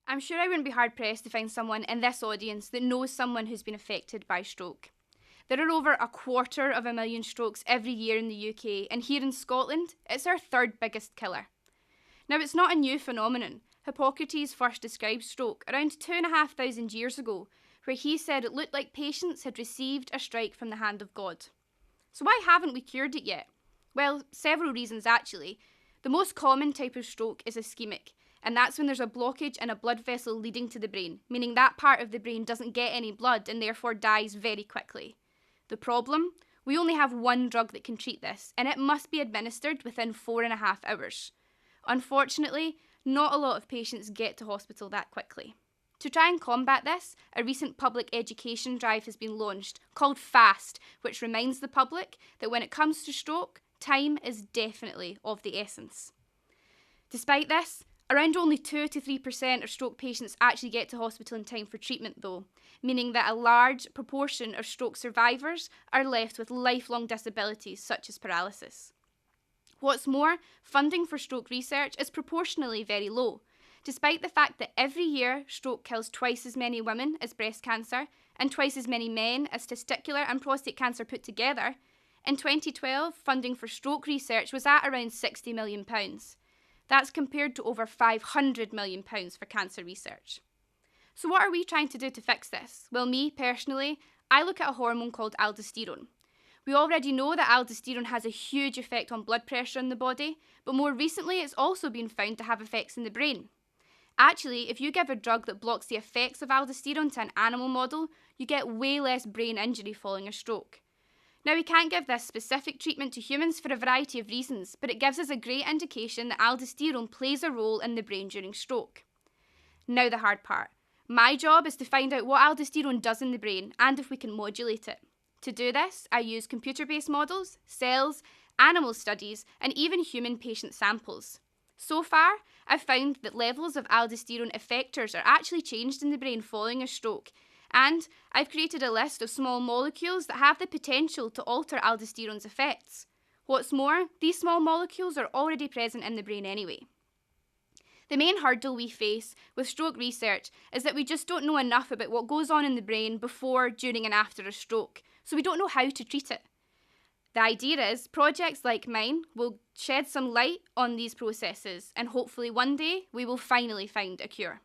I'm sure I wouldn't be hard pressed to find someone in this audience that knows someone who's been affected by stroke. There are over 250,000 strokes every year in the UK, and here in Scotland, it's our third biggest killer. Now, it's not a new phenomenon. Hippocrates first described stroke around 2,500 years ago, where he said it looked like patients had received a strike from the hand of God. So why haven't we cured it yet? Well, several reasons actually. The most common type of stroke is ischemic, and that's when there's a blockage in a blood vessel leading to the brain, meaning that part of the brain doesn't get any blood and therefore dies very quickly. The problem? We only have one drug that can treat this, and it must be administered within 4.5 hours. Unfortunately, not a lot of patients get to hospital that quickly. To try and combat this, a recent public education drive has been launched called FAST, which reminds the public that when it comes to stroke, time is definitely of the essence. Despite this, around only 2 to 3% of stroke patients actually get to hospital in time for treatment though, meaning that a large proportion of stroke survivors are left with lifelong disabilities such as paralysis. What's more, funding for stroke research is proportionally very low. Despite the fact that every year stroke kills twice as many women as breast cancer and twice as many men as testicular and prostate cancer put together, in 2012 funding for stroke research was at around £60 million. That's compared to over £500 million for cancer research. So what are we trying to do to fix this? Well, me personally, I look at a hormone called aldosterone. We already know that aldosterone has a huge effect on blood pressure in the body, but more recently it's also been found to have effects in the brain. Actually, if you give a drug that blocks the effects of aldosterone to an animal model, you get way less brain injury following a stroke. Now, we can't give this specific treatment to humans for a variety of reasons, but it gives us a great indication that aldosterone plays a role in the brain during stroke. Now the hard part. My job is to find out what aldosterone does in the brain and if we can modulate it. To do this, I use computer-based models, cells, animal studies, and even human patient samples. So far, I've found that levels of aldosterone effectors are actually changed in the brain following a stroke, and I've created a list of small molecules that have the potential to alter aldosterone's effects. What's more, these small molecules are already present in the brain anyway. The main hurdle we face with stroke research is that we just don't know enough about what goes on in the brain before, during and after a stroke, so we don't know how to treat it. The idea is projects like mine will shed some light on these processes and hopefully one day we will finally find a cure.